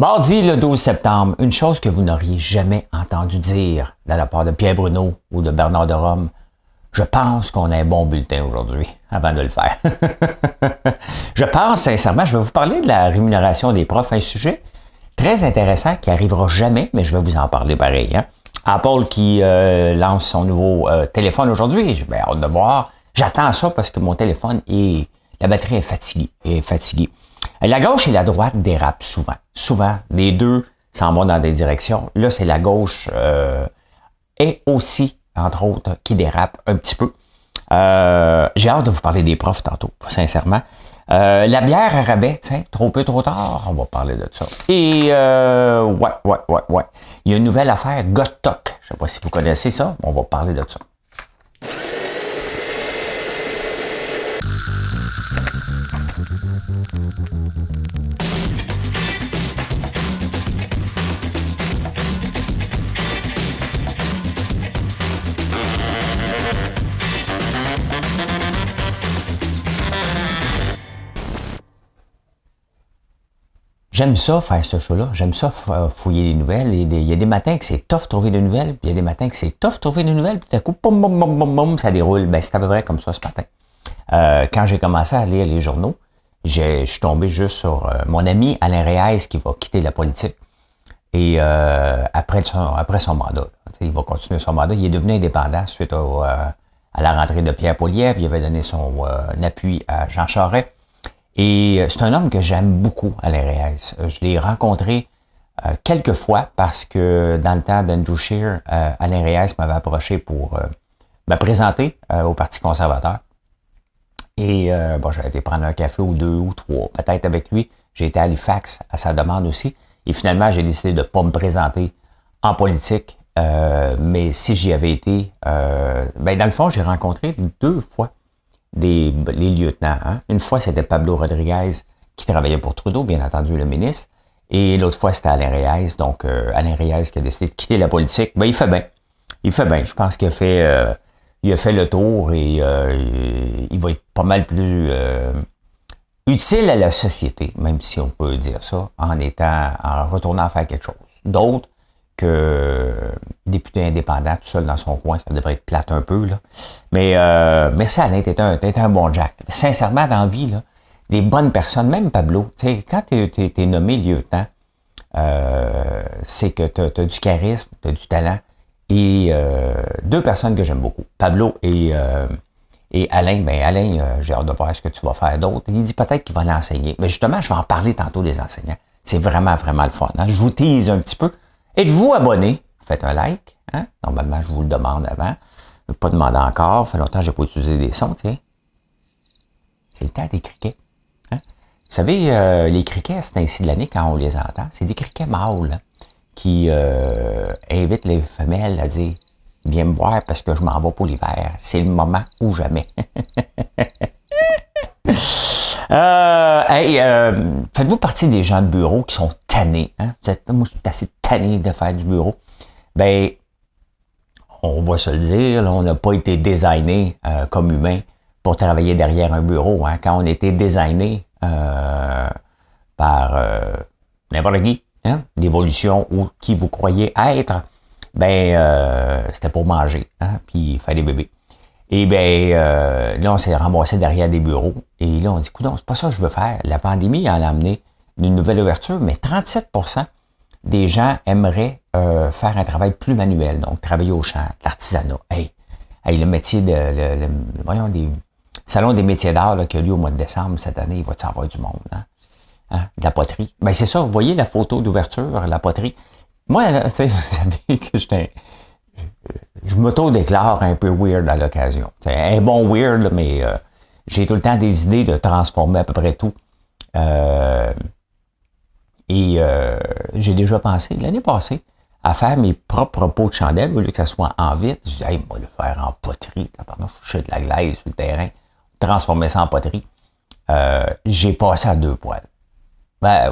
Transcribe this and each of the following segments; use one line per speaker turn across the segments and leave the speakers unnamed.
Mardi, le 12 septembre, une chose que vous n'auriez jamais entendu dire de la part de Pierre Bruno ou de Bernard de Rome. Je pense qu'on a un bon bulletin aujourd'hui, avant de le faire. Je pense sincèrement, je vais vous parler de la rémunération des profs, un sujet très intéressant qui arrivera jamais, mais je vais vous en parler pareil. Hein? Apple qui lance son nouveau téléphone aujourd'hui, j'ai bien hâte de voir. J'attends ça parce que mon téléphone est... La batterie est fatiguée. La gauche et la droite dérapent souvent. Souvent, les deux s'en vont dans des directions. Là, c'est la gauche et aussi, entre autres, qui dérape un petit peu. J'ai hâte de vous parler des profs tantôt, sincèrement. La bière à rabais, tiens, trop peu, trop tard, on va parler de ça. Et ouais. Il y a une nouvelle affaire, GotTalk. Je ne sais pas si vous connaissez ça, on va parler de ça. J'aime ça, faire ce show-là. J'aime ça, fouiller les nouvelles. Il y a des matins que c'est tough trouver des nouvelles, puis il y a des matins que c'est tough trouver des nouvelles, puis tout à coup, boum, boum, boum, boum, boum, ça déroule. Ben, c'est à peu près comme ça ce matin. Quand j'ai commencé à lire les journaux, je suis tombé juste sur mon ami Alain Reyes qui va quitter la politique. Et après son mandat, il va continuer son mandat. Il est devenu indépendant suite à la rentrée de Pierre Poilievre. Il avait donné son appui à Jean Charest. Et c'est un homme que j'aime beaucoup, Alain Reyes. Je l'ai rencontré quelques fois parce que dans le temps d'Andrew Scheer, Alain Reyes m'avait approché pour me présenter au Parti conservateur. Et j'avais été prendre un café ou deux ou trois, peut-être avec lui. J'ai été à Halifax à sa demande aussi. Et finalement, j'ai décidé de ne pas me présenter en politique. Mais si j'y avais été, dans le fond, j'ai rencontré 2 fois les lieutenants. Hein. Une fois, c'était Pablo Rodriguez qui travaillait pour Trudeau, bien entendu, le ministre. Et l'autre fois, c'était Alain Reyes. Donc, Alain Reyes qui a décidé de quitter la politique. Ben, il fait bien. Je pense qu'il a fait le tour et il va être pas mal plus utile à la société, même si on peut dire ça, en retournant faire quelque chose. D'autres que député indépendant, tout seul dans son coin, ça devrait être plate un peu, là. Mais merci Alain, t'es un bon Jack. Sincèrement, dans la vie, là, des bonnes personnes, même Pablo, tu sais, quand t'es nommé lieutenant, c'est que t'as du charisme, t'as du talent. Et 2 personnes que j'aime beaucoup, Pablo et Alain. Ben Alain, j'ai hâte de voir ce que tu vas faire d'autre. Il dit peut-être qu'il va l'enseigner. Mais justement, je vais en parler tantôt des enseignants. C'est vraiment, vraiment le fun. Hein? Je vous tease un petit peu. Êtes-vous abonné? Faites un like. Hein? Normalement, je vous le demande avant. Je ne vais pas demander encore. Ça fait longtemps que je n'ai pas utilisé des sons. Tiens. C'est le temps des criquets. Hein? Vous savez, les criquets, c'est ainsi de l'année quand on les entend. C'est des criquets mâles qui invitent les femelles à dire « Viens me voir parce que je m'en vais pour l'hiver. C'est le moment ou jamais. » Faites-vous partie des gens de bureau qui sont tannés? Hein? Moi, je suis assez tanné de faire du bureau. Ben, on va se le dire, là, on n'a pas été designé comme humain pour travailler derrière un bureau. Hein? Quand on était designé par n'importe qui, hein? L'évolution ou qui vous croyez être, c'était pour manger, hein? Puis faire des bébés. Et là, on s'est ramassé derrière des bureaux. Et là, on dit, coudonc, c'est pas ça que je veux faire. La pandémie en a amené une nouvelle ouverture, mais 37% des gens aimeraient faire un travail plus manuel, donc travailler au champ, l'artisanat. Hey, le métier voyons, des salons des métiers d'art là, qui a lieu au mois de décembre cette année, il va y avoir du monde. Hein? De la poterie. Ben c'est ça, vous voyez la photo d'ouverture, la poterie. Moi, là, vous savez que je m'auto-déclare un peu weird à l'occasion. C'est un bon weird, mais j'ai tout le temps des idées de transformer à peu près tout. J'ai déjà pensé, l'année passée, à faire mes propres pots de chandelle, au lieu que ça soit en vitre. Je dis, hey, moi, le faire en poterie. Je suis de la glaise sur le terrain. Transformer ça en poterie. J'ai passé à 2 poils. Ouais.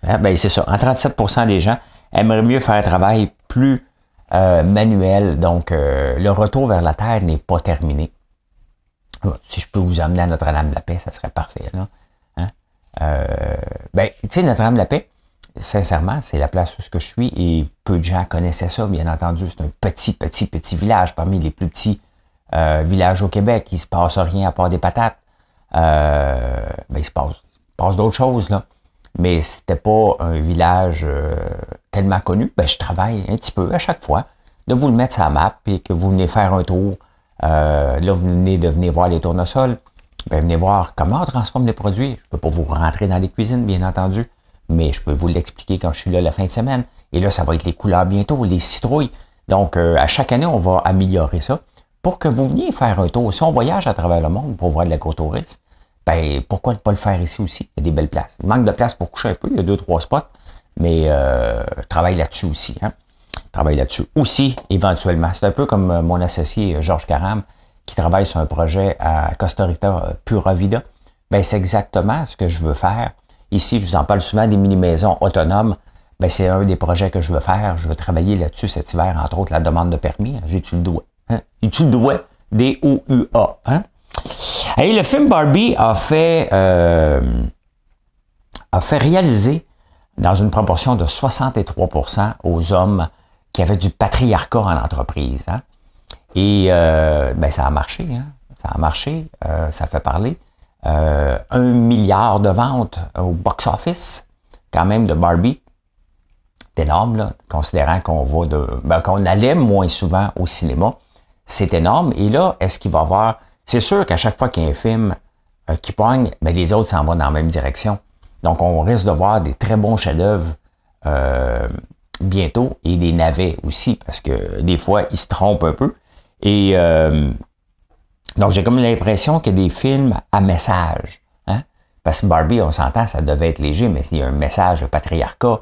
Ben, c'est ça. En 37% des gens aimeraient mieux faire un travail plus manuel. Donc, le retour vers la terre n'est pas terminé. Si je peux vous amener à Notre-Dame-de-la-Paix, ça serait parfait. Là. Hein? tu sais, Notre-Dame-la-Paix, sincèrement, c'est la place où je suis et peu de gens connaissaient ça, bien entendu. C'est un petit village, parmi les plus petits villages au Québec. Il se passe rien à part des patates. Il se passe d'autres choses, là. Mais c'était pas un village tellement connu. Je travaille un petit peu à chaque fois de vous le mettre sur la map et que vous venez faire un tour. Là, vous venez de venir voir les tournesols. Venez voir comment on transforme les produits. Je peux pas vous rentrer dans les cuisines, bien entendu, mais je peux vous l'expliquer quand je suis là la fin de semaine. Et là, ça va être les couleurs bientôt, les citrouilles. Donc, à chaque année, on va améliorer ça pour que vous veniez faire un tour. Si on voyage à travers le monde pour voir de l'agrotourisme, pourquoi ne pas le faire ici aussi? Il y a des belles places. Il manque de place pour coucher un peu. Il y a 2-3 spots, mais je travaille là-dessus aussi. Je travaille là-dessus aussi, éventuellement. C'est un peu comme mon associé Georges Caram, qui travaille sur un projet à Costa Rica, Pura Vida. C'est exactement ce que je veux faire. Ici, je vous en parle souvent des mini-maisons autonomes. C'est un des projets que je veux faire. Je veux travailler là-dessus cet hiver, entre autres la demande de permis. J'ai-tu le doigt? J'ai-tu le doigt? D-O-U-A. Et le film Barbie a fait réaliser dans une proportion de 63% aux hommes qui avaient du patriarcat en entreprise. Et ça a marché. Ça a marché. Ça fait parler. 1 milliard de ventes au box-office, quand même, de Barbie. C'est énorme, là, considérant qu'on allait moins souvent au cinéma. C'est énorme. Et là, est-ce qu'il va y avoir... C'est sûr qu'à chaque fois qu'il y a un film qui pogne, les autres s'en vont dans la même direction. Donc, on risque de voir des très bons chefs-d'œuvre bientôt et des navets aussi, parce que des fois, ils se trompent un peu. Et donc, j'ai comme l'impression qu'il y a des films à message. Parce que Barbie, on s'entend, ça devait être léger, mais il y a un message, le patriarcat,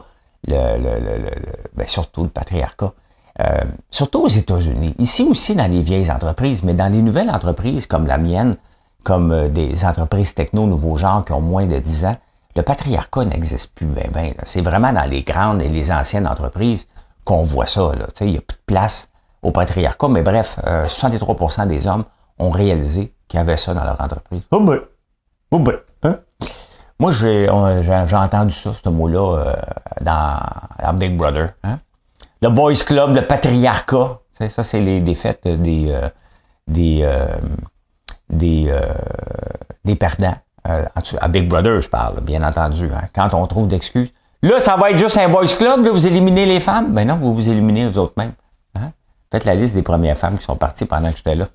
surtout le patriarcat. Surtout aux États-Unis. Ici aussi, dans les vieilles entreprises, mais dans les nouvelles entreprises comme la mienne, comme des entreprises techno nouveaux genres qui ont moins de 10 ans, le patriarcat n'existe plus bien. C'est vraiment dans les grandes et les anciennes entreprises qu'on voit ça. Il n'y a plus de place au patriarcat, mais bref, 63% des hommes ont réalisé qu'il y avait ça dans leur entreprise. Moi, j'ai entendu ça, ce mot-là, dans Big Brother. Le Boys Club, le patriarcat. Ça, c'est les défaites des perdants. À Big Brother, je parle, bien entendu. Quand on trouve d'excuses. Là, ça va être juste un Boys Club, là, vous éliminez les femmes. Non, vous vous éliminez vous autres mêmes. Faites la liste des premières femmes qui sont parties pendant que j'étais là.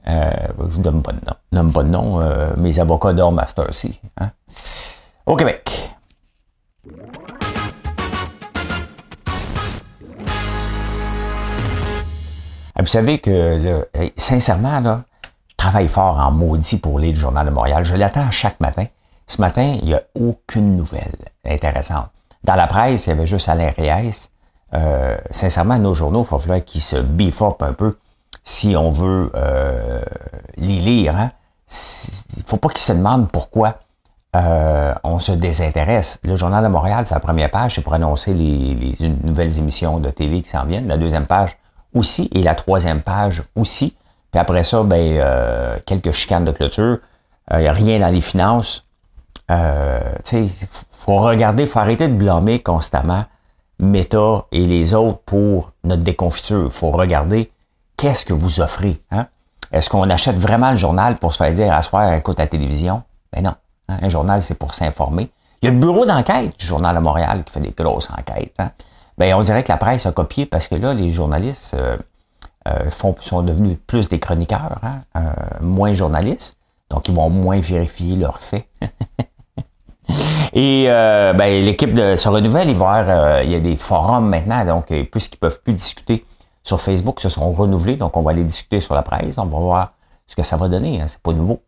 Je vous donne pas de nom. Je nomme pas de nom. Mes avocats dorment à cette heure-ci. Au Québec. Vous savez que, sincèrement, là, je travaille fort en maudit pour lire le Journal de Montréal. Je l'attends chaque matin. Ce matin, il n'y a aucune nouvelle intéressante. Dans la presse, il y avait juste Alain Reyes. Sincèrement, nos journaux, il va falloir qu'ils se beef up un peu si on veut les lire. Il ne faut pas qu'ils se demandent pourquoi on se désintéresse. Le Journal de Montréal, c'est la première page, c'est pour annoncer les nouvelles émissions de télé qui s'en viennent. La deuxième page aussi, et la troisième page aussi. Puis après ça, quelques chicanes de clôture. Il n'y a rien dans les finances. Faut regarder, faut arrêter de blâmer constamment Meta et les autres pour notre déconfiture. Il faut regarder qu'est-ce que vous offrez. Est-ce qu'on achète vraiment le journal pour se faire dire à soir, écoute la télévision? Non. Un journal, c'est pour s'informer. Il y a le bureau d'enquête du Journal de Montréal qui fait des grosses enquêtes. On dirait que la presse a copié parce que là, les journalistes sont devenus plus des chroniqueurs, moins journalistes. Donc, ils vont moins vérifier leurs faits. Et l'équipe se renouvelle. Il y a des forums maintenant, donc puisqu'ils ne peuvent plus discuter sur Facebook, se sont renouvelés. Donc, on va aller discuter sur la presse. On va voir ce que ça va donner. C'est pas nouveau,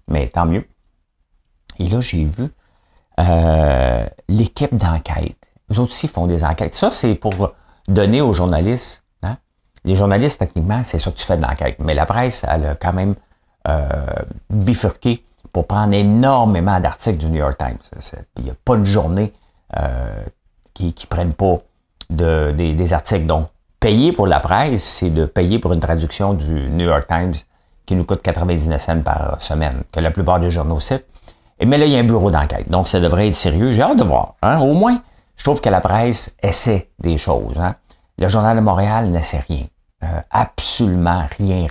mais tant mieux. Et là, j'ai vu l'équipe d'enquête. Eux autres aussi font des enquêtes. Ça, c'est pour donner aux journalistes. Les journalistes, techniquement, c'est ça que tu fais de l'enquête. Mais la presse, elle a quand même bifurqué pour prendre énormément d'articles du New York Times. Il n'y a pas de journée qui ne prennent pas des articles. Donc, payer pour la presse, c'est de payer pour une traduction du New York Times qui nous coûte 99 cents par semaine, que la plupart des journaux citent. Mais là, il y a un bureau d'enquête, donc ça devrait être sérieux. J'ai hâte de voir. Hein? Au moins, je trouve que la presse essaie des choses. Hein? Le Journal de Montréal n'essaie rien. Absolument rien.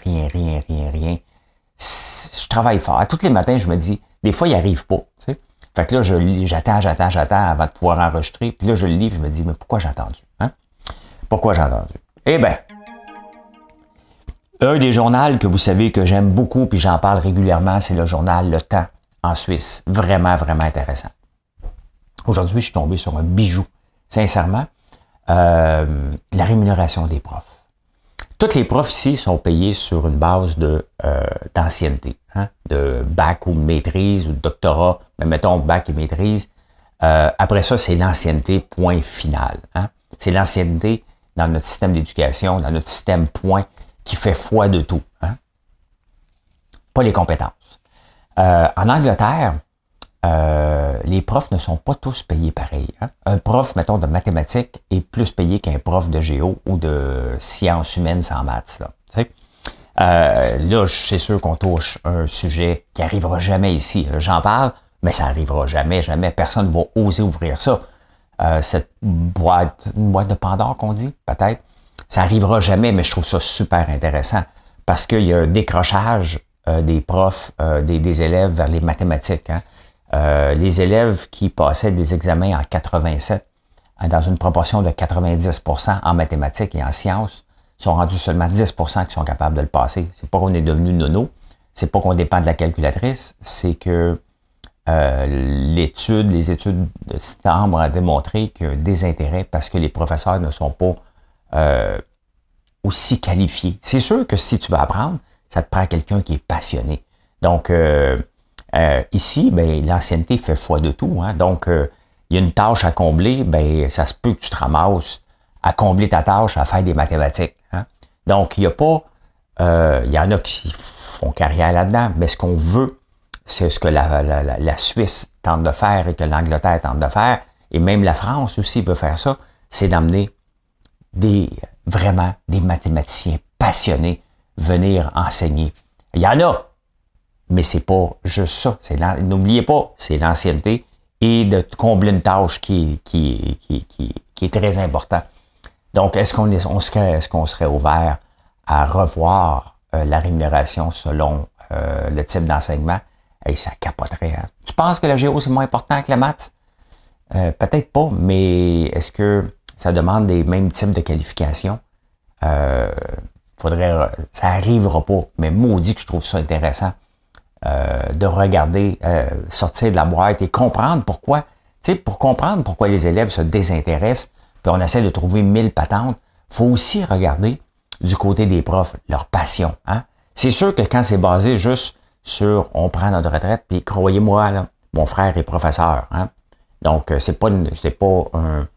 Je travaille fort. Tous les matins, je me dis, des fois, il arrive pas. Tu sais? Fait que là, je lis, j'attends avant de pouvoir enregistrer. Puis là, je le lis, je me dis, mais pourquoi j'ai entendu? Hein? Pourquoi j'ai entendu? Eh bien, un des journaux que vous savez que j'aime beaucoup, puis j'en parle régulièrement, c'est le journal Le Temps en Suisse. Vraiment intéressant. Aujourd'hui, je suis tombé sur un bijou. Sincèrement, la rémunération des profs. Tous les profs ici sont payés sur une base d'ancienneté, hein, de bac ou de maîtrise ou de doctorat, mais mettons bac et maîtrise. Après ça, c'est l'ancienneté point final. Hein. C'est l'ancienneté dans notre système d'éducation, dans notre système point, qui fait foi de tout. Hein. Pas les compétences. En Angleterre, les profs ne sont pas tous payés pareil. Hein? Un prof, mettons, de mathématiques est plus payé qu'un prof de géo ou de sciences humaines sans maths. Là, c'est sûr qu'on touche un sujet qui n'arrivera jamais ici. J'en parle, mais ça n'arrivera jamais. Personne ne va oser ouvrir ça. Cette une boîte de Pandore qu'on dit, peut-être, ça n'arrivera jamais, mais je trouve ça super intéressant parce qu'il y a un décrochage des profs, des élèves vers les mathématiques. Hein? Les élèves qui passaient des examens en 87, dans une proportion de 90% en mathématiques et en sciences, sont rendus seulement 10% qui sont capables de le passer. C'est pas qu'on est devenu nono, c'est pas qu'on dépend de la calculatrice, c'est que les études de septembre ont démontré que des intérêts parce que les professeurs ne sont pas aussi qualifiés. C'est sûr que si tu veux apprendre, ça te prend quelqu'un qui est passionné. Donc, ici, ben, l'ancienneté fait foi de tout. Hein? Donc, il y a une tâche à combler, ben, ça se peut que tu te ramasses à combler ta tâche, à faire des mathématiques. Hein? Donc, il n'y a pas... il y en a qui font carrière là-dedans, mais ce qu'on veut, c'est ce que la Suisse tente de faire et que l'Angleterre tente de faire, et même la France aussi veut faire ça, c'est d'amener vraiment des mathématiciens passionnés venir enseigner. Il y en a, mais c'est pas juste ça. N'oubliez pas, c'est l'ancienneté et de combler une tâche qui est très important. Donc, est-ce qu'on serait ouvert à revoir la rémunération selon le type d'enseignement? Hey, ça capoterait. Hein? Tu penses que la géo, c'est moins important que la maths? Peut-être pas, mais est-ce que ça demande des mêmes types de qualifications? Ça arrivera pas, mais maudit que je trouve ça intéressant de regarder, sortir de la boîte et comprendre pourquoi, tu sais, pour comprendre pourquoi les élèves se désintéressent, puis on essaie de trouver 1000 patentes, faut aussi regarder du côté des profs, leur passion. Hein? C'est sûr que quand c'est basé juste sur on prend notre retraite, puis croyez-moi, là, mon frère est professeur. Hein? Donc, c'est pas un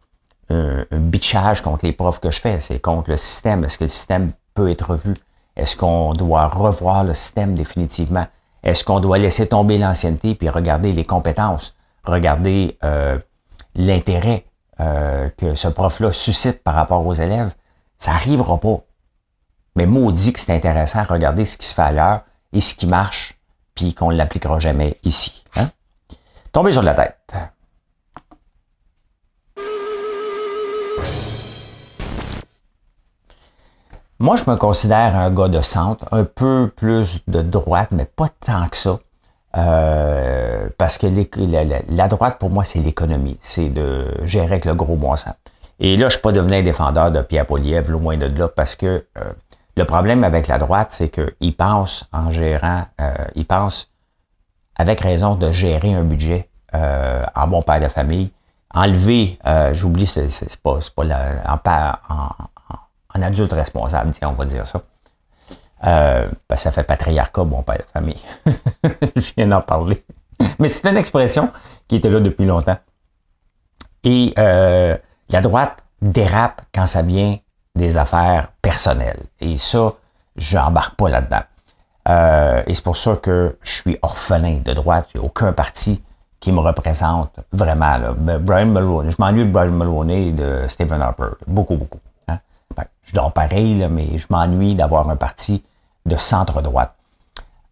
bitchage contre les profs que je fais, c'est contre le système. Est-ce que le système peut être revu? Est-ce qu'on doit revoir le système définitivement? Est-ce qu'on doit laisser tomber l'ancienneté puis regarder les compétences, regarder l'intérêt que ce prof-là suscite par rapport aux élèves? Ça n'arrivera pas. Mais maudit que c'est intéressant, regarder ce qui se fait ailleurs et ce qui marche, puis qu'on ne l'appliquera jamais ici. Hein? Tombez sur la tête. Moi, je me considère un gars de centre, un peu plus de droite, mais pas tant que ça. Parce que la droite, pour moi, c'est l'économie. C'est de gérer avec le gros bon sens. Et là, je ne suis pas devenu un défendeur de Pierre Poilievre, loin de là, parce que le problème avec la droite, c'est qu'ils pensent en gérant, ils pensent avec raison de gérer un budget en bon père de famille. Enlever, j'oublie, c'est pas en adulte responsable, tiens, on va dire ça. Parce que ça fait patriarcat, bon père de famille. Je viens d'en parler. Mais c'est une expression qui était là depuis longtemps. Et la droite dérape quand ça vient des affaires personnelles. Et ça, je n'embarque pas là-dedans. Et c'est pour ça que je suis orphelin de droite. Il n'y a aucun parti qui me représente vraiment. Là. Brian Mulroney, je m'ennuie de Brian Mulroney et de Stephen Harper. Beaucoup. Hein? Je dors pareil, là, mais je m'ennuie d'avoir un parti de centre-droite.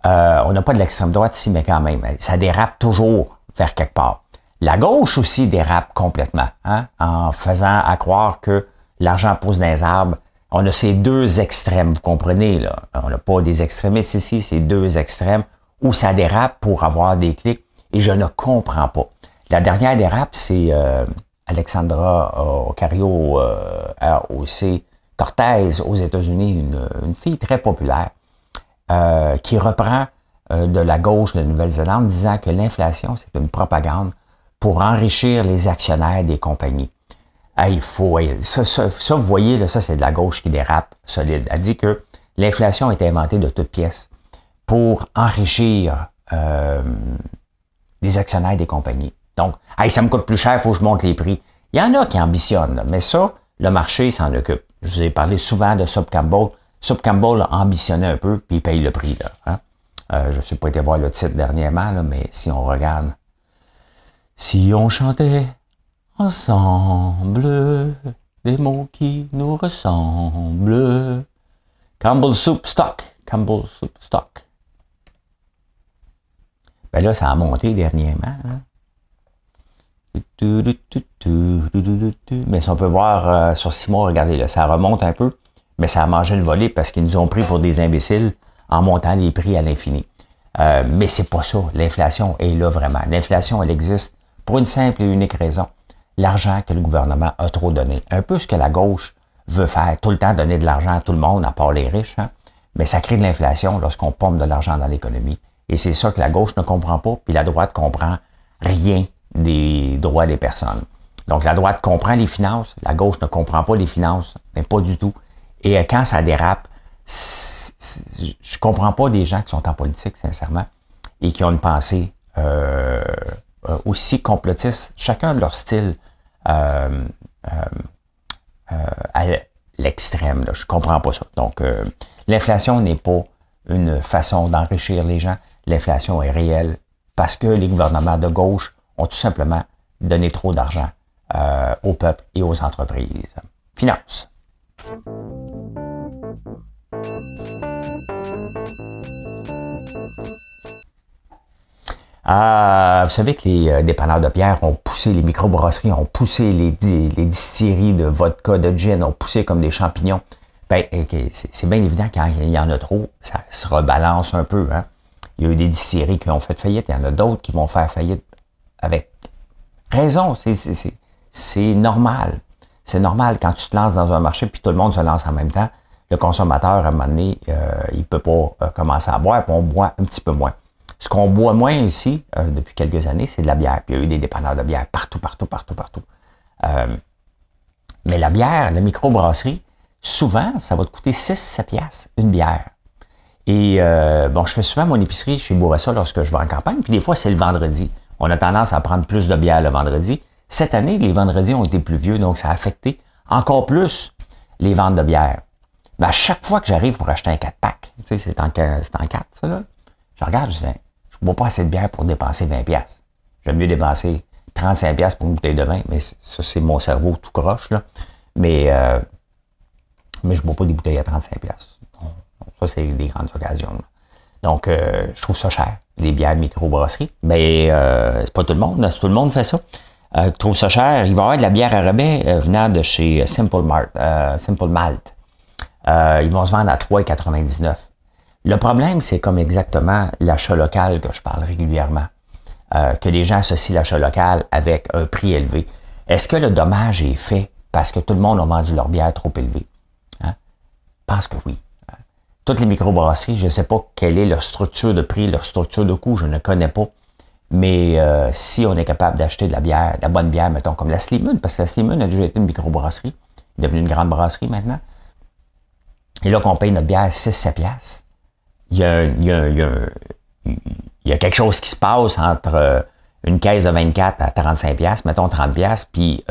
On n'a pas de l'extrême droite ici, mais quand même, ça dérape toujours vers quelque part. La gauche aussi dérape complètement, hein, en faisant à croire que l'argent pousse dans les arbres. On a ces deux extrêmes, vous comprenez, là. On n'a pas des extrémistes ici, c'est deux extrêmes où ça dérape pour avoir des clics, et je ne comprends pas. La dernière dérape, c'est Alexandra Ocasio-Cortez aux États-Unis, une fille très populaire, qui reprend de la gauche de Nouvelle-Zélande, disant que l'inflation, c'est une propagande pour enrichir les actionnaires des compagnies. Il faut, ça, vous voyez, là, ça, c'est de la gauche qui dérape solide. Elle dit que l'inflation est inventée de toutes pièces pour enrichir les actionnaires des compagnies. Donc, ça me coûte plus cher, il faut que je monte les prix. Il y en a qui ambitionnent, là, mais ça, le marché s'en occupe. Je vous ai parlé souvent de Sub Campbell. Sub Campbell a ambitionné un peu, puis il paye le prix. Là, hein? Je ne sais pas été voir le titre dernièrement, là, mais si on regarde, si on chantait ensemble des mots qui nous ressemblent. Campbell Soup Stock. Campbell Soup Stock. Ben là, ça a monté dernièrement. Hein? Mais si on peut voir sur 6 mois, regardez, là, ça remonte un peu, mais ça a mangé le volet parce qu'ils nous ont pris pour des imbéciles en montant les prix à l'infini. Mais c'est pas ça. L'inflation est là vraiment. L'inflation, elle existe pour une simple et unique raison. L'argent que le gouvernement a trop donné. Un peu ce que la gauche veut faire, tout le temps donner de l'argent à tout le monde, à part les riches, hein? Mais ça crée de l'inflation lorsqu'on pompe de l'argent dans l'économie. Et c'est ça que la gauche ne comprend pas, puis la droite comprend rien des droits des personnes. Donc la droite comprend les finances, la gauche ne comprend pas les finances, mais pas du tout. Et quand ça dérape, je comprends pas des gens qui sont en politique, sincèrement, et qui ont une pensée aussi complotiste, chacun de leur style à l'extrême. Là. Je comprends pas ça. Donc, l'inflation n'est pas une façon d'enrichir les gens. L'inflation est réelle parce que les gouvernements de gauche ont tout simplement donné trop d'argent au peuple et aux entreprises. Finance. Vous savez que les dépanneurs de bière ont poussé, les microbrasseries ont poussé, les distilleries de vodka, de gin ont poussé comme des champignons. Ben, c'est bien évident quand il y en a trop, ça se rebalance un peu. Hein? Il y a eu des distilleries qui ont fait faillite, il y en a d'autres qui vont faire faillite avec raison. C'est normal. C'est normal quand tu te lances dans un marché puis tout le monde se lance en même temps. Le consommateur, à un moment donné, il peut pas commencer à boire, puis on boit un petit peu moins. Ce qu'on boit moins ici, depuis quelques années, c'est de la bière. Puis il y a eu des dépanneurs de bière partout. Mais la bière, la microbrasserie, souvent, ça va te coûter 6-7 piastres, une bière. Et je fais souvent mon épicerie chez Bourassa lorsque je vais en campagne, puis des fois, c'est le vendredi. On a tendance à prendre plus de bière le vendredi. Cette année, les vendredis ont été pluvieux, donc ça a affecté encore plus les ventes de bière. Mais à chaque fois que j'arrive pour acheter un 4-pack, tu sais, c'est en 4, ça, là, je regarde, je dis, je ne bois pas assez de bière pour dépenser 20 piastres. J'aime mieux dépenser 35 piastres pour une bouteille de vin, mais ça, c'est mon cerveau tout croche, là. Mais je ne bois pas des bouteilles à 35 piastres. Ça, c'est des grandes occasions, là. Donc, je trouve ça cher, les bières microbrasserie. C'est pas tout le monde, là. Si tout le monde fait ça, je trouve ça cher. Il va y avoir de la bière à rabais venant de chez Simple Malt. Ils vont se vendre à 3,99. Le problème, c'est comme exactement l'achat local que je parle régulièrement, que les gens associent l'achat local avec un prix élevé. Est-ce que le dommage est fait parce que tout le monde a vendu leur bière trop élevée? Hein? Je pense que oui. Toutes les microbrasseries, je ne sais pas quelle est leur structure de prix, leur structure de coût, je ne connais pas. Mais si on est capable d'acheter de la bière, de la bonne bière, mettons, comme la Slimane, parce que la Slimane a déjà été une microbrasserie, est devenue une grande brasserie maintenant. Et là qu'on paye notre bière 6-7 piastres, il y a quelque chose qui se passe entre une caisse de 24 à 35 piastres, mettons 30 piastres, puis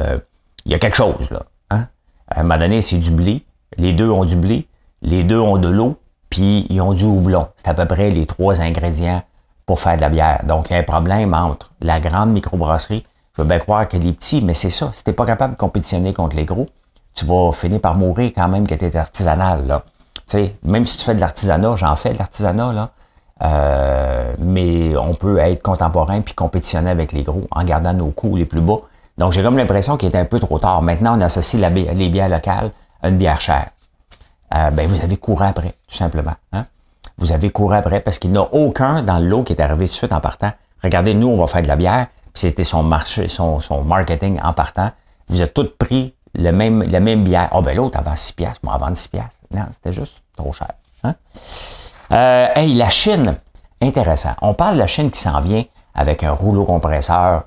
il y a quelque chose, là. Hein? À un moment donné, c'est du blé. Les deux ont du blé. Les deux ont de l'eau, puis ils ont du houblon. C'est à peu près les 3 ingrédients pour faire de la bière. Donc, il y a un problème entre la grande microbrasserie. Je veux bien croire que les petits, mais c'est ça. Si t'es pas capable de compétitionner contre les gros, tu vas finir par mourir quand même que t'es artisanal, là. Tu sais, même si tu fais de l'artisanat, j'en fais de l'artisanat, là. mais on peut être contemporain puis compétitionner avec les gros en gardant nos coûts les plus bas. Donc, j'ai comme l'impression qu'il est un peu trop tard. Maintenant, on associe les bières locales à une bière chère. Vous avez couru après, tout simplement. Hein? Vous avez couru après parce qu'il n'y en a aucun dans le lot qui est arrivé tout de suite en partant. Regardez, nous, on va faire de la bière, puis c'était son marché, son marketing en partant. Vous avez tous pris la même bière. L'autre, avant 6 piastres, moi, avant 10 piastres. Non, c'était juste trop cher. Hein? La Chine, intéressant. On parle de la Chine qui s'en vient avec un rouleau compresseur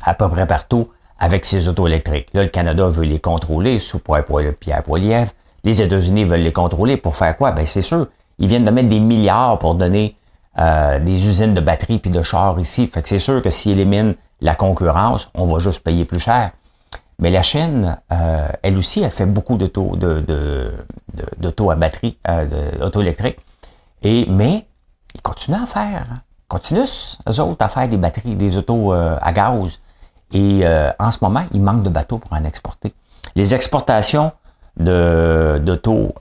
à peu près partout avec ses autos électriques. Là, le Canada veut les contrôler sous Pierre Poilievre. Les États-Unis veulent les contrôler pour faire quoi? C'est sûr, ils viennent de mettre des milliards pour donner des usines de batteries puis de chars ici. Fait que c'est sûr que s'ils éliminent la concurrence, on va juste payer plus cher. Mais la Chine, elle aussi, elle fait beaucoup d'autos à batterie, d'auto électriques. Mais ils continuent à faire. Continuent, eux autres, à faire des batteries, des autos à gaz. Et en ce moment, il manque de bateaux pour en exporter. Les exportations d'autos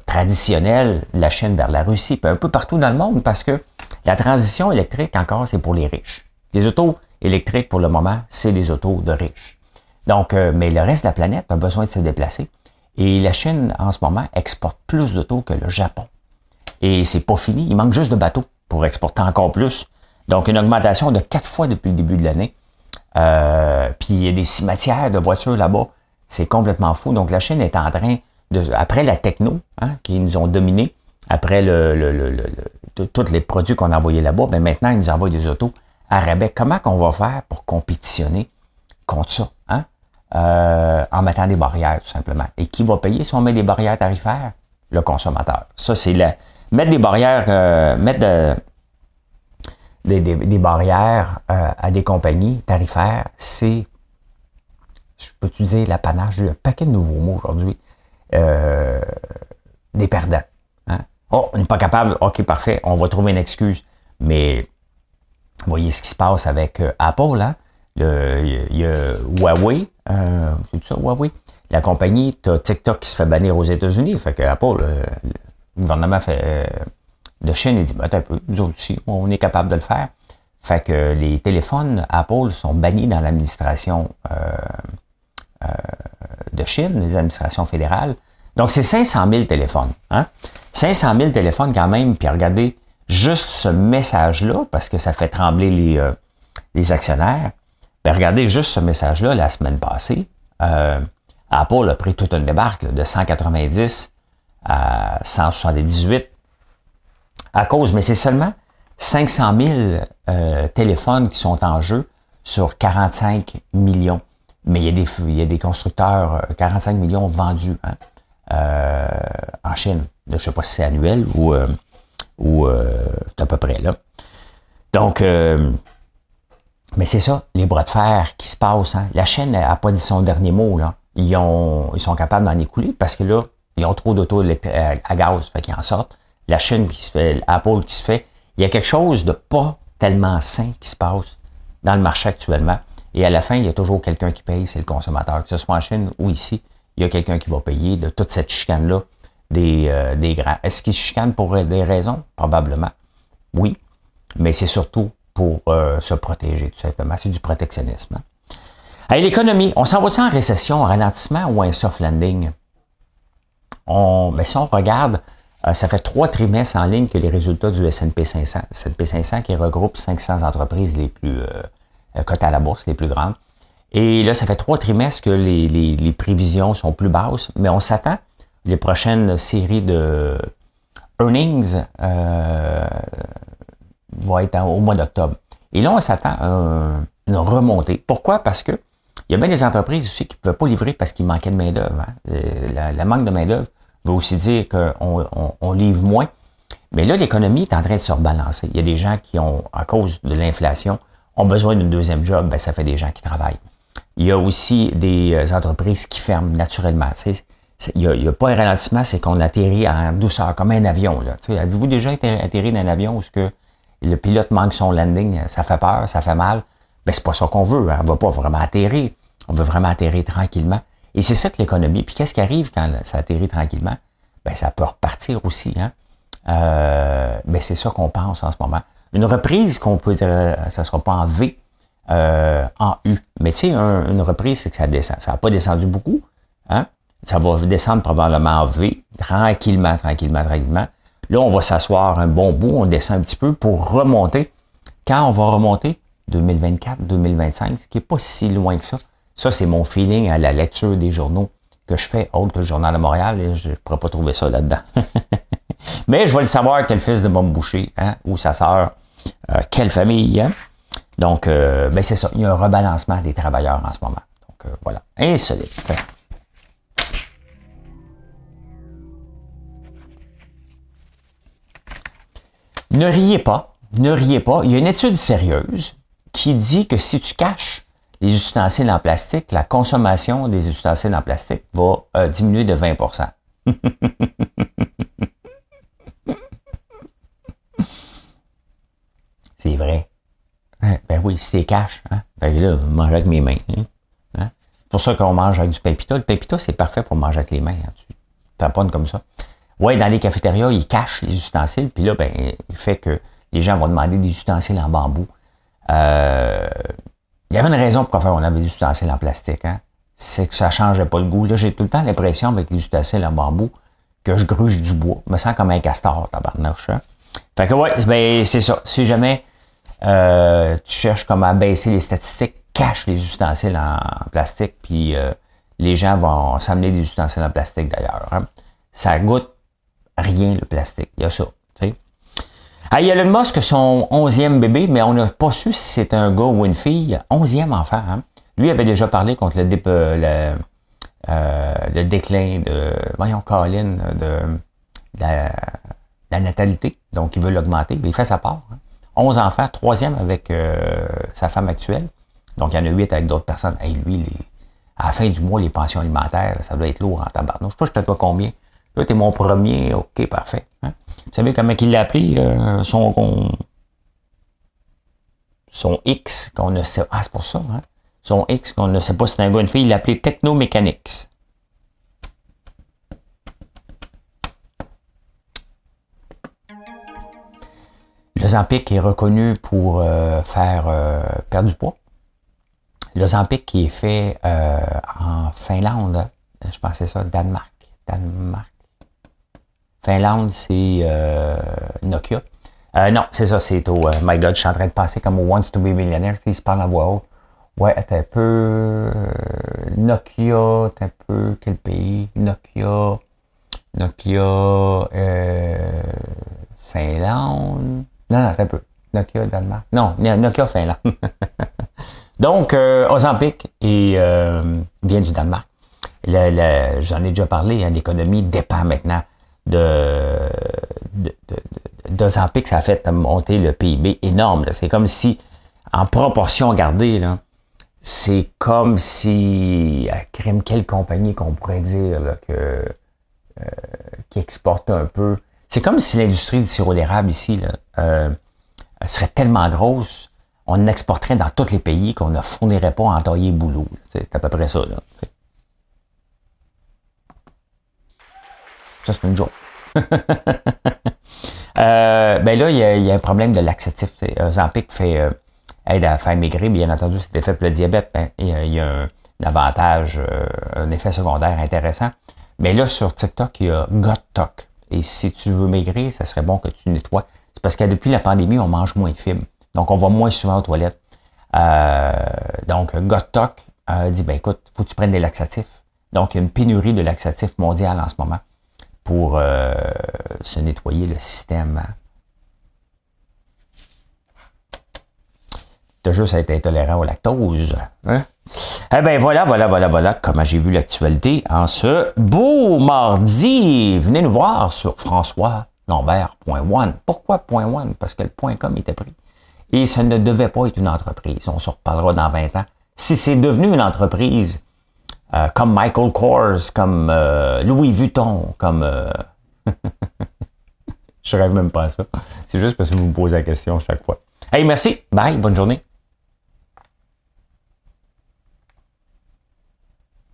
traditionnelles, la Chine vers la Russie, puis un peu partout dans le monde, parce que la transition électrique, encore, c'est pour les riches. Les autos électriques, pour le moment, c'est des autos de riches. Donc, mais le reste de la planète a besoin de se déplacer. Et la Chine, en ce moment, exporte plus d'autos que le Japon. Et c'est pas fini, il manque juste de bateaux pour exporter encore plus. Donc, une augmentation de 4 fois depuis le début de l'année. Puis il y a des cimetières de voitures là-bas. C'est complètement fou. Donc, la Chine est en train après la techno, qui nous ont dominés, après tous les produits qu'on a envoyés là-bas, maintenant, ils nous envoient des autos à rabais. Comment qu'on va faire pour compétitionner contre ça, en mettant des barrières, tout simplement. Et qui va payer si on met des barrières tarifaires? Le consommateur. Ça, c'est mettre des barrières, des barrières à des compagnies tarifaires, c'est, je peux utiliser l'apanage, j'ai un paquet de nouveaux mots aujourd'hui, des perdants. On n'est pas capable, ok, parfait, on va trouver une excuse. Mais voyez ce qui se passe avec Apple, il y a Huawei, c'est tout ça, Huawei? La compagnie, tu as TikTok qui se fait bannir aux États-Unis, fait que Apple, le gouvernement de Chine, il dit, un peu, nous autres aussi, on est capable de le faire. Fait que les téléphones Apple sont bannis dans l'administration de Chine, les administrations fédérales. Donc, c'est 500 000 téléphones. 500 000 téléphones quand même, puis regardez juste ce message-là, parce que ça fait trembler les actionnaires. Regardez juste ce message-là la semaine passée. Apple a pris toute une débarque de 190 à 178 à cause, mais c'est seulement 500 000 téléphones qui sont en jeu sur 45 millions. Mais il y a des constructeurs, 45 millions vendus en Chine. Je ne sais pas si c'est annuel ou à peu près là. Donc, mais c'est ça, les bras de fer qui se passent. La Chine n'a pas dit son dernier mot. Là. Ils sont capables d'en écouler parce que là, ils ont trop d'autos à gaz, fait qu'ils en sortent. La Chine qui se fait, Apple qui se fait. Il y a quelque chose de pas tellement sain qui se passe dans le marché actuellement. Et à la fin, il y a toujours quelqu'un qui paye, c'est le consommateur. Que ce soit en Chine ou ici, il y a quelqu'un qui va payer de toute cette chicane-là des grands. Est-ce qu'ils se chicanent pour des raisons? Probablement. Oui. Mais c'est surtout pour se protéger, tout simplement. C'est du protectionnisme. Hey, l'économie, on s'en va-tu en récession, en ralentissement ou un soft landing? Si on regarde, ça fait 3 trimestres en ligne que les résultats du S&P 500. Le S&P 500 qui regroupe 500 entreprises les plus cotées à la bourse, les plus grandes. Et là, ça fait 3 trimestres que les prévisions sont plus basses, mais on s'attend, les prochaines séries de earnings vont être au mois d'octobre. Et là, on s'attend à une remontée. Pourquoi? Parce que il y a bien des entreprises aussi qui ne pouvaient pas livrer parce qu'il manquait de main-d'œuvre. La manque de main-d'œuvre veut aussi dire qu'on livre moins. Mais là, l'économie est en train de se rebalancer. Il y a des gens qui ont, à cause de l'inflation, ont besoin d'une deuxième job. Ça fait des gens qui travaillent. Il y a aussi des entreprises qui ferment naturellement. Il n'y a pas un ralentissement, c'est qu'on atterrit en douceur, comme un avion. Avez-vous déjà atterri dans un avion où le pilote manque son landing? Ça fait peur, ça fait mal. C'est pas ça qu'on veut. On ne va pas vraiment atterrir. On veut vraiment atterrir tranquillement. Et c'est ça que l'économie. Puis qu'est-ce qui arrive quand ça atterrit tranquillement? Ça peut repartir aussi. Ben c'est ça qu'on pense en ce moment. Une reprise qu'on peut dire, ça sera pas en V, en U. Mais tu sais, une reprise, c'est que ça descend. Ça n'a pas descendu beaucoup. Hein? Ça va descendre probablement en V, tranquillement. Là, on va s'asseoir un bon bout, on descend un petit peu pour remonter. Quand on va remonter, 2024, 2025, ce qui n'est pas si loin que ça. Ça, c'est mon feeling à la lecture des journaux que je fais, autre que le Journal de Montréal, et je ne pourrais pas trouver ça là-dedans. Mais je vais le savoir quel fils de Bob Boucher, hein, ou sa sœur, quelle famille, hein? Donc, ben c'est ça, il y a un rebalancement des travailleurs en ce moment. Donc, voilà, insolite. Ne riez pas, ne riez pas. Il y a une étude sérieuse qui dit que si tu caches les ustensiles en plastique, la consommation des ustensiles en plastique va diminuer de 20%. C'est vrai. Ben oui, si t'es caches, hein? Ben là, manger avec mes mains. Hein? C'est pour ça qu'on mange avec du pépita. Le pépita, c'est parfait pour manger avec les mains. Hein? Tu tamponnes comme ça. Ouais, dans les cafétérias, ils cachent les ustensiles, puis là, ben, il fait que les gens vont demander des ustensiles en bambou. Il y avait une raison pour faire on avait des ustensiles en plastique, hein. C'est que ça changeait pas le goût. Là, j'ai tout le temps l'impression avec les ustensiles en bambou que je gruge du bois. Je me sens comme un castor, tabarnouche, hein. Fait que ouais, ben, c'est ça. Si jamais tu cherches comment baisser les statistiques, cache les ustensiles en plastique, puis les gens vont s'amener des ustensiles en plastique d'ailleurs, hein. Ça goûte rien, le plastique. Il y a ça. Tu sais. Ah, il y a Elon Musk, son 11e bébé, mais on n'a pas su si c'est un gars ou une fille. 11e enfant. Hein? Lui avait déjà parlé contre le déclin de, voyons, Colin, de la natalité. Donc, il veut l'augmenter. Mais il fait sa part. Hein? 11 enfants, 3e avec sa femme actuelle. Donc, il y en a 8 avec d'autres personnes. Hey, lui, à la fin du mois, les pensions alimentaires, ça doit être lourd en tabarnouche. Je sais pas, je te dois combien. Là, t'es mon premier. OK, parfait. Hein? Vous savez comment il l'a appelé, son X, qu'on ne sait... Ah, c'est pour ça, hein? Son X, qu'on ne sait pas si c'est un gars ou une fille, il l'a appelé Technomechanics. L'Ozempic est reconnu pour faire perdre du poids. L'Ozempic qui est fait en Finlande, je pensais ça, Danemark. Finlande, c'est Nokia. Non, c'est ça, c'est au... my God, je suis en train de passer comme au Wants to be Millionaire. Il se parle à voix haute. Ouais, attends un peu... Nokia, attends un peu... Quel pays? Nokia... Finlande... Non, attends un peu. Nokia, Danemark. Non, Nokia, Finlande. Donc, Ozempic vient du Danemark. J'en ai déjà parlé, hein, l'économie dépend maintenant d'Ozempic, ça a fait monter le PIB énorme. C'est comme si, en proportion gardée, là, c'est comme si, quelle compagnie qu'on pourrait dire là, qui exporte un peu. C'est comme si l'industrie du sirop d'érable ici là, serait tellement grosse, on exporterait dans tous les pays qu'on ne fournirait pas en tailler boulot. C'est à peu près ça. Là. Ça, c'est une joke. Ben là, il y a un problème de laxatif. Ozempic fait aide à faire maigrir, bien entendu, c'est fait pour le diabète. Ben, il y a un avantage, un effet secondaire intéressant. Mais là, sur TikTok, il y a GotTok. Et si tu veux maigrir, ça serait bon que tu nettoies. C'est parce que depuis la pandémie, on mange moins de fibres. Donc, on va moins souvent aux toilettes. Donc, GotTok dit, ben écoute, faut que tu prennes des laxatifs. Donc, il y a une pénurie de laxatifs mondiale en ce moment pour se nettoyer le système. T'as juste à être intolérant au lactose. Hein? Eh bien, voilà comment j'ai vu l'actualité en ce beau mardi. Venez nous voir sur françoislambert.one. Pourquoi .one? Parce que le .com était pris. Et ça ne devait pas être une entreprise. On se reparlera dans 20 ans. Si c'est devenu une entreprise, comme Michael Kors, comme Louis Vuitton, comme... Je rêve même pas à ça. C'est juste parce que vous me posez la question chaque fois. Hey, merci. Bye. Bonne journée.